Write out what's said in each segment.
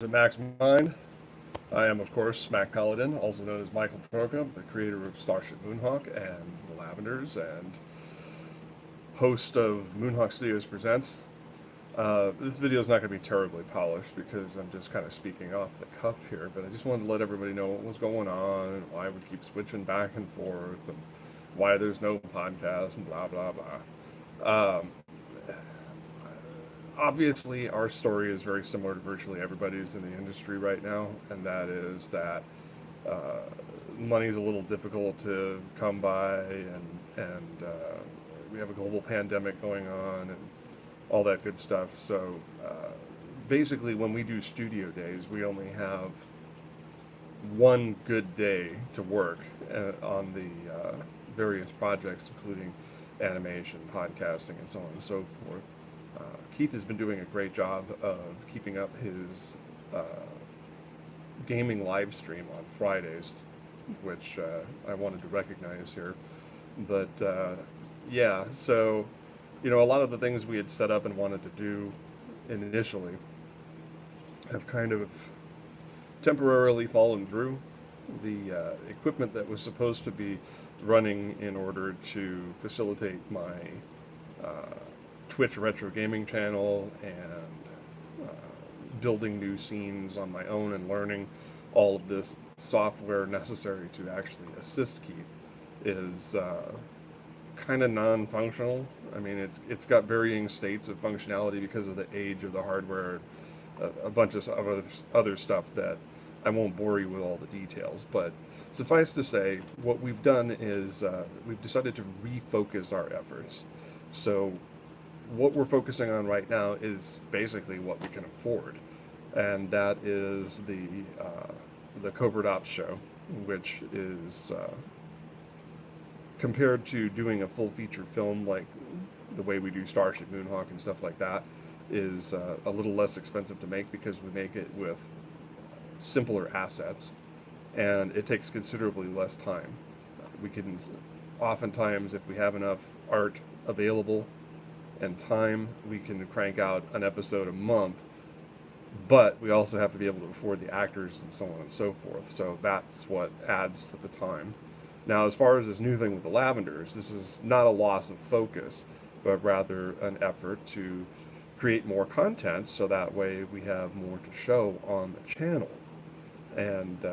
To Max Mind. I am, of course, Smack Paladin, also known as Michael Prokop, the creator of Starship Moonhawk and The Lavenders, and host of Moonhawk Studios Presents. This video is not going to be terribly polished because I'm just kind of speaking off the cuff here, but I just wanted to let everybody know what was going on and why we keep switching back and forth and why there's no podcast and blah, blah, blah. Obviously, our story is very similar to virtually everybody's in the industry right now, and that is that uh, money's a little difficult to come by, and we have a global pandemic going on, and all that good stuff. So basically, when we do studio days, we only have one good day to work on the various projects, including animation, podcasting, and so on and so forth. Uh, Keith has been doing a great job of keeping up his uh, gaming live stream on Fridays, which I wanted to recognize here. But yeah, so a lot of the things we had set up and wanted to do initially have kind of temporarily fallen through. The equipment that was supposed to be running in order to facilitate my uh, Twitch retro gaming channel and building new scenes on my own and learning all of this software necessary to actually assist Keith is kind of non-functional. I mean, it's got varying states of functionality because of the age of the hardware, a bunch of other stuff that I won't bore you with all the details. But suffice to say, what we've done is we've decided to refocus our efforts. So what we're focusing on right now is basically what we can afford, and that is the Covert Ops show, which is compared to doing a full feature film like the way we do Starship Moonhawk and stuff like that, is a little less expensive to make because we make it with simpler assets, and it takes considerably less time. We can oftentimes, if we have enough art available and time, we can crank out an episode a month, but we also have to be able to afford the actors and so on and so forth. So that's what adds to the time. Now, as far as this new thing with the Lavenders, this is not a loss of focus, but rather an effort to create more content so that way we have more to show on the channel. And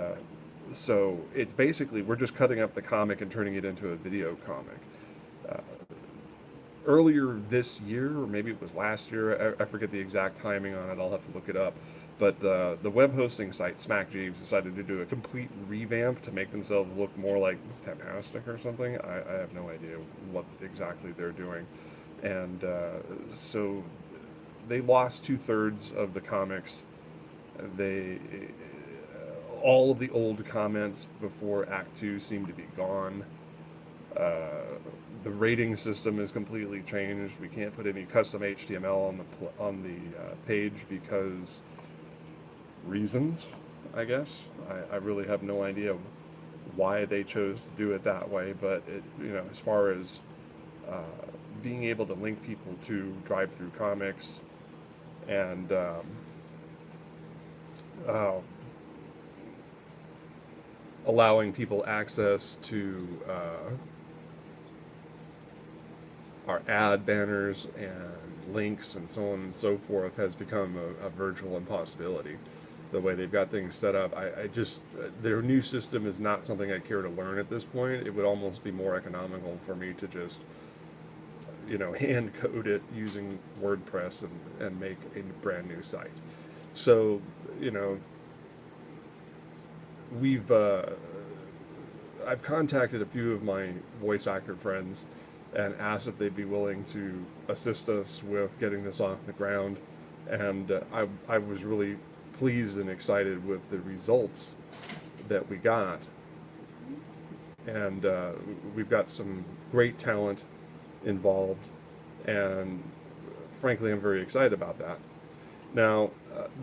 so it's basically, we're just cutting up the comic and turning it into a video comic. Uh, Earlier this year, or maybe it was last year, I forget the exact timing on it, I'll have to look it up. But the web hosting site, Smack Jeeves, decided to do a complete revamp to make themselves look more like Tapastic or something. I have no idea what exactly they're doing. And so they lost 2/3 of the comics. They all of the old comments before Act Two seem to be gone. The rating system is completely changed. We can't put any custom HTML on the page because reasons, I guess. I really have no idea why they chose to do it that way, but as far as uh, being able to link people to drive-through comics and uh, allowing people access to our ad banners and links and so on and so forth has become a virtual impossibility. The way they've got things set up, I just, their new system is not something I care to learn at this point. It would almost be more economical for me to just, hand code it using WordPress and make a brand new site. So, we've, I've contacted a few of my voice actor friends and asked if they'd be willing to assist us with getting this off the ground. And I was really pleased and excited with the results that we got. And we've got some great talent involved. And frankly, I'm very excited about that. Now,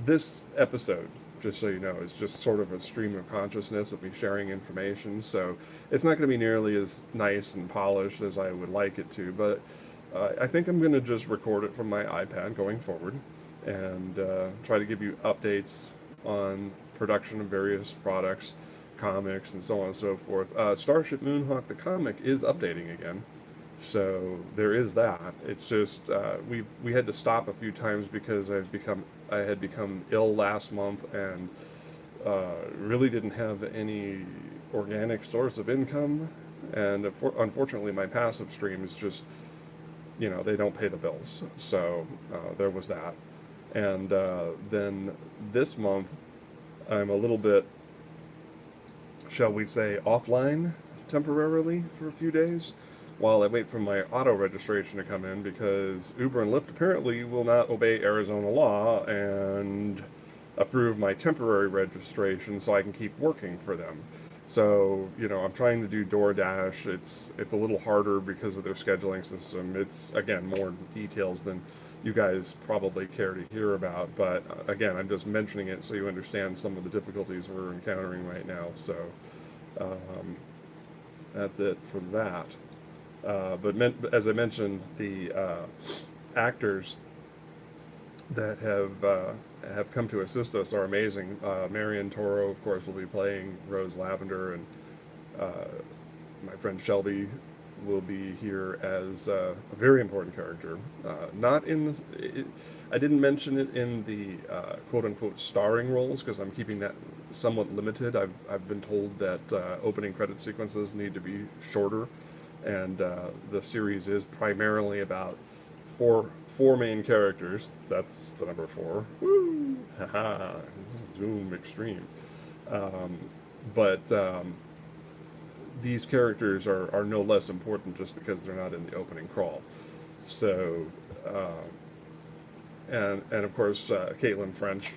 this episode, just so you know, is just sort of a stream of consciousness of me sharing information. So it's not going to be nearly as nice and polished as I would like it to, but I think I'm going to just record it from my iPad going forward and try to give you updates on production of various products, comics, and so on and so forth. Starship Moonhawk, the comic, is updating again. So there is that. It's just we had to stop a few times because I had become ill last month and really didn't have any organic source of income, and unfortunately my passive streams just, they don't pay the bills. So there was that, and then this month I'm a little bit, shall we say, offline temporarily for a few days while I wait for my auto registration to come in, because Uber and Lyft apparently will not obey Arizona law and approve my temporary registration so I can keep working for them. So, I'm trying to do DoorDash. It's a little harder because of their scheduling system. It's, again, more details than you guys probably care to hear about, but again, I'm just mentioning it so you understand some of the difficulties we're encountering right now. So that's it for that. But as I mentioned, the actors that have come to assist us are amazing. Marion Toro, of course, will be playing Rose Lavender, and my friend Shelby will be here as a very important character. Not in the, I didn't mention it in the quote-unquote starring roles because I'm keeping that somewhat limited. I've been told that opening credit sequences need to be shorter, and the series is primarily about four main characters. That's the number 4. Woo! Haha! Zoom extreme. But these characters are no less important just because they're not in the opening crawl. So, and of course, Caitlin French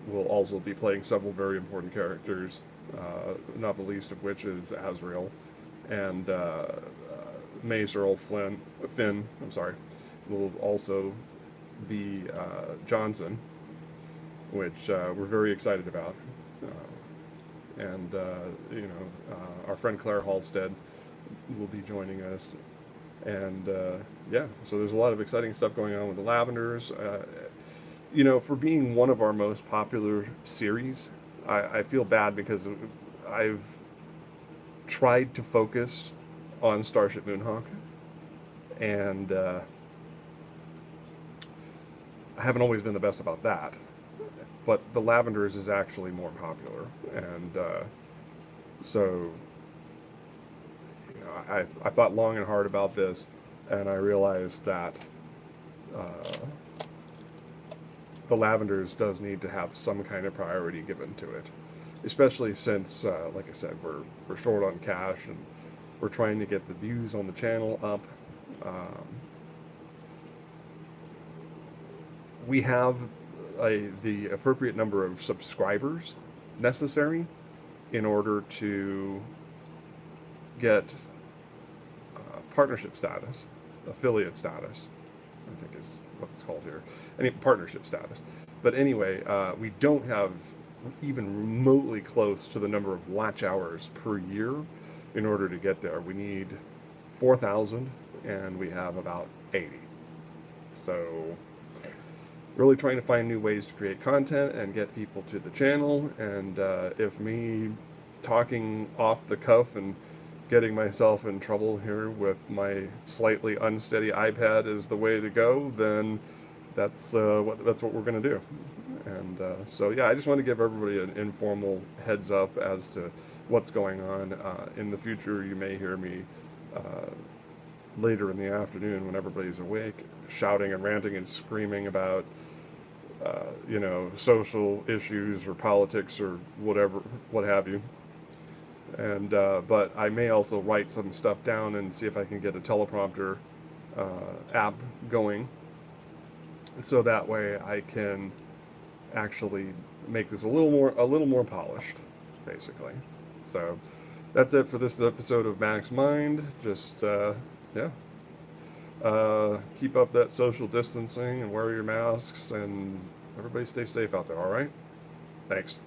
will also be playing several very important characters, not the least of which is Azrael, and Mace Earl Finn, I'm sorry, will also be Johnson, which we're very excited about. And our friend Claire Halstead will be joining us, and yeah, so there's a lot of exciting stuff going on with the Lavenders. For being one of our most popular series, I feel bad because I've tried to focus on Starship Moonhawk, and I haven't always been the best about that. But the Lavenders is actually more popular, and so I thought long and hard about this, and I realized that the Lavenders does need to have some kind of priority given to it, especially since, like I said, we're short on cash, and we're trying to get the views on the channel up. We have the appropriate number of subscribers necessary in order to get partnership status, affiliate status, I think is what it's called here, any partnership status. But anyway, we don't have even remotely close to the number of watch hours per year in order to get there. We need 4,000, and we have about 80. So really trying to find new ways to create content and get people to the channel, and if me talking off the cuff and getting myself in trouble here with my slightly unsteady iPad is the way to go, then that's what we're going to do. And so yeah, I just want to give everybody an informal heads up as to what's going on. In the future, you may hear me later in the afternoon when everybody's awake, shouting and ranting and screaming about social issues or politics or whatever, what have you. And but I may also write some stuff down and see if I can get a teleprompter app going, so that way I can actually make this a little more polished, basically. So that's it for this episode of Max Mind. Just yeah. Keep up that social distancing and wear your masks, and everybody stay safe out there, all right? Thanks.